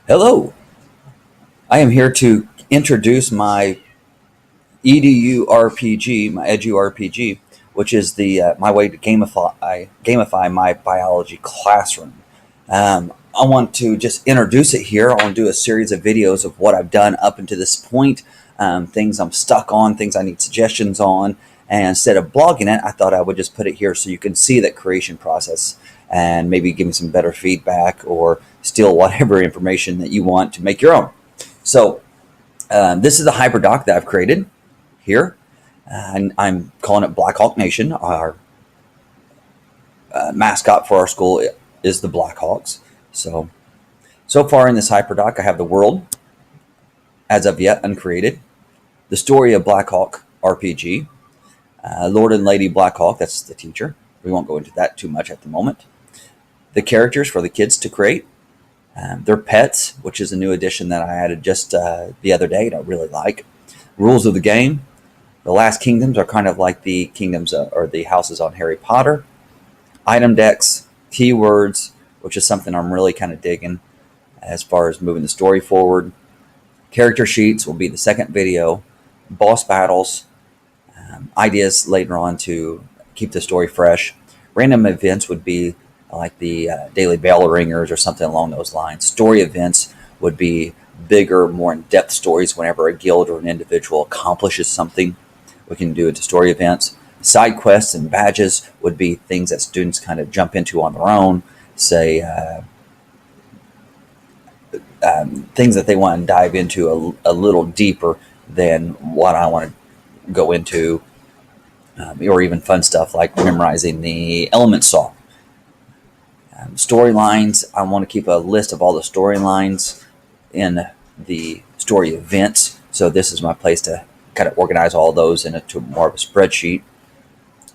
Hello, I am here to introduce my EDU RPG, my EDU RPG, which is the my way to gamify my biology classroom. I want to just introduce it here. I want to do a series of videos of what I've done up until this point, things I'm stuck on, things I need suggestions on. And instead of blogging it, I thought I would just put it here so you can see that creation process and maybe give me some better feedback or steal whatever information that you want to make your own. So this is the hyperdoc that I've created here, and I'm calling it Blackhawk Nation. Our mascot for our school is the Blackhawks. So far in this hyperdoc, I have the world, as of yet uncreated, the story of Blackhawk RPG, Lord and Lady Blackhawk, that's the teacher. We won't go into that too much at the moment. The characters for the kids to create, their pets, which is a new addition that I added just the other day and I really like. Rules of the game. The last kingdoms are kind of like the kingdoms or the houses on Harry Potter. Item decks, keywords, which is something I'm really kind of digging as far as moving the story forward. Character sheets will be the second video. Boss battles, ideas later on to keep the story fresh. Random events would be like the daily bell ringers or something along those lines. Story events would be bigger, more in-depth stories whenever a guild or an individual accomplishes something. We can do it to story events. Side quests and badges would be things that students kind of jump into on their own, say things that they want to dive into a little deeper than what I want to go into, or even fun stuff like memorizing the element saw. Storylines, I want to keep a list of all the storylines in the story events. So this is my place to kind of organize all those into more of a spreadsheet.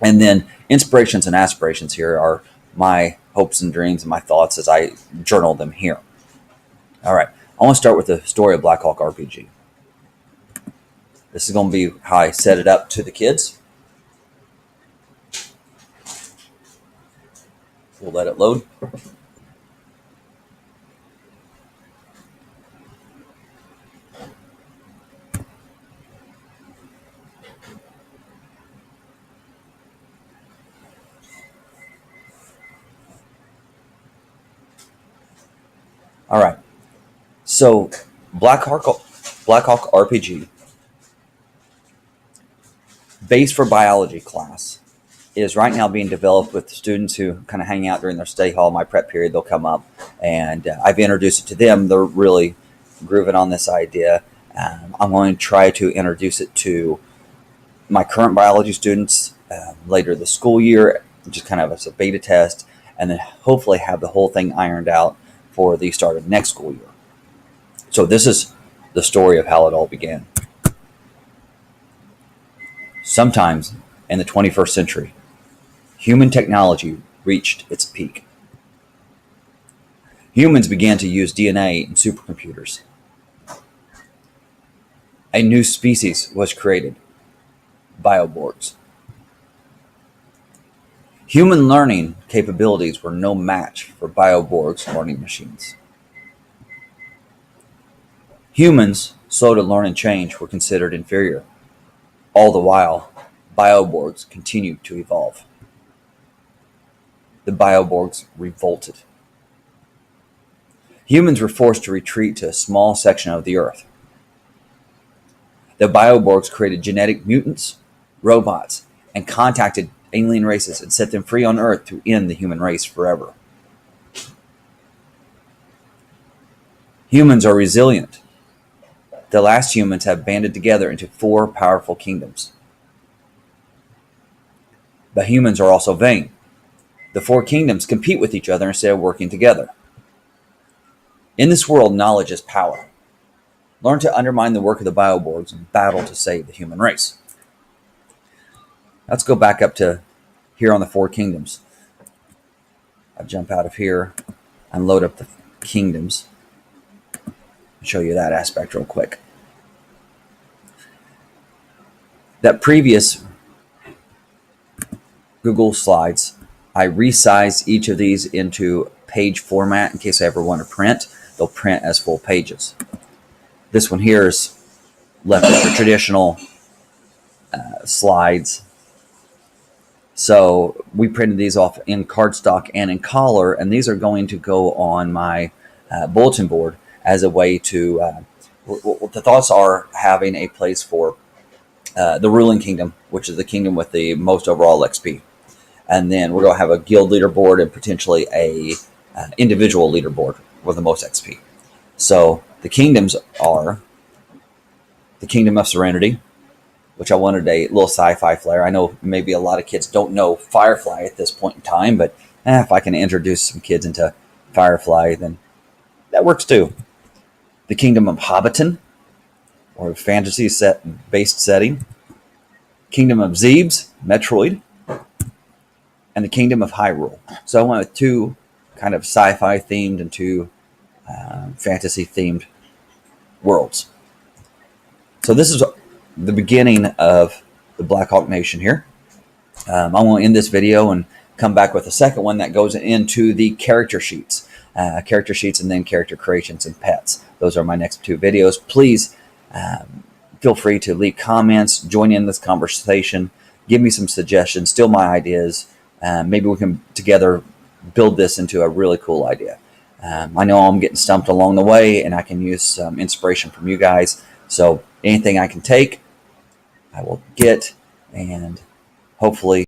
And then inspirations and aspirations here are my hopes and dreams and my thoughts as I journal them here. All right, I want to start with the story of Blackhawk RPG. This is going to be how I set it up to the kids. We'll let it load. All right. So Blackhawk RPG, base for biology class, is right now being developed with students who kind of hang out during their study hall. My prep period, they'll come up, and I've introduced it to them. They're really grooving on this idea. I'm going to try to introduce it to my current biology students later this school year, just kind of as a beta test, and then hopefully have the whole thing ironed out for the start of next school year. So this is the story of how it all began. Sometimes in the 21st century, human technology reached its peak. Humans began to use DNA in supercomputers. A new species was created, bioborgs. Human learning capabilities were no match for bioborgs' learning machines. Humans, slow to learn and change, were considered inferior. All the while, bioborgs continued to evolve. The bioborgs revolted. Humans were forced to retreat to a small section of the Earth. The bioborgs created genetic mutants, robots, and contacted alien races and set them free on Earth to end the human race forever. Humans are resilient. The last humans have banded together into 4 powerful kingdoms. But humans are also vain. The 4 kingdoms compete with each other instead of working together. In this world, knowledge is power. Learn to undermine the work of the bioborgs and battle to save the human race. Let's go back up to here on the 4 kingdoms. I'll jump out of here and load up the kingdoms. Show you that aspect real quick. That previous Google Slides, I resized each of these into page format in case I ever want to print. they'll print as full pages. This one here is left with the traditional slides. So we printed these off in cardstock and in color, and these are going to go on my bulletin board as a way to, the thoughts are having a place for the ruling kingdom, which is the kingdom with the most overall XP. And then we're going to have a guild leaderboard and potentially a individual leaderboard with the most XP. So the kingdoms are the Kingdom of Serenity, which I wanted a little sci-fi flair. I know maybe a lot of kids don't know Firefly at this point in time, but if I can introduce some kids into Firefly, then that works too. The Kingdom of Hobbiton, or fantasy based setting. Kingdom of Zebes, Metroid, and the Kingdom of Hyrule. So I went with two kind of sci-fi themed and two fantasy themed worlds. So this is the beginning of the Blackhawk Nation here. I'm going to end this video and come back with a second one that goes into the character sheets. Character sheets and then character creations and pets. Those are my next two videos. Please feel free to leave comments, join in this conversation, give me some suggestions, steal my ideas. Maybe we can together build this into a really cool idea. I know I'm getting stumped along the way, and I can use some inspiration from you guys. So anything I can take, I will get, and hopefully